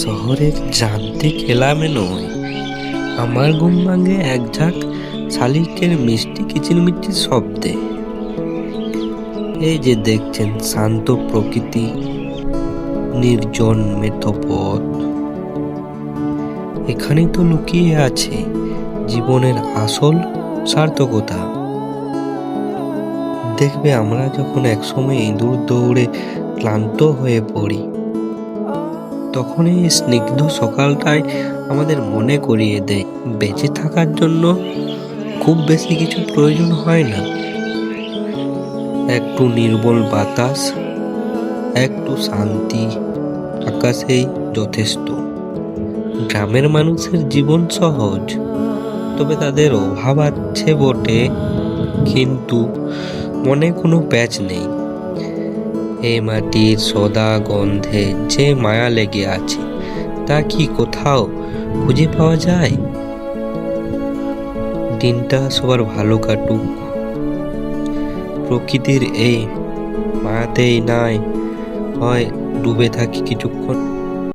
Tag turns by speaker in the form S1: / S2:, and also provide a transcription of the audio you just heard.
S1: শহরের যান্ত্রিক এলামে নয়, আমার ঘুম ভাঙে এক ঝাঁক শালিকের মিষ্টি কিচিরমিচির শব্দে। এই যে দেখছেন শান্ত প্রকৃতি, নির্জন মেঠোপথ, এখানেই তো লুকিয়ে আছে জীবনের আসল সার্থকতা। দেখবে আমরা যখন একসময় ইঁদুর দৌড়ে ক্লান্ত হয়ে পড়ি, তখন এই স্নিগ্ধ সকালটাই আমাদের মনে করিয়ে দেয় বেঁচে থাকার জন্য খুব বেশি কিছু প্রয়োজন হয় না। একটু নির্মল বাতাস, একটু শান্তি, আকাশেই যথেষ্ট। গ্রামের মানুষের জীবন সহজ, তবে তাদের অভাব আছে বটে, কিন্তু মনে কোনো প্যাচ নেই। এই মাটির সদা গন্ধে যে মায়া লেগে আছে, তা কি কোথাও খুঁজে পাওয়া যায়? দিনটা সবার ভালো কাটুক, প্রকৃতির এই মায়াতেই নাই হয় ডুবে থাকি কিছুক্ষণ।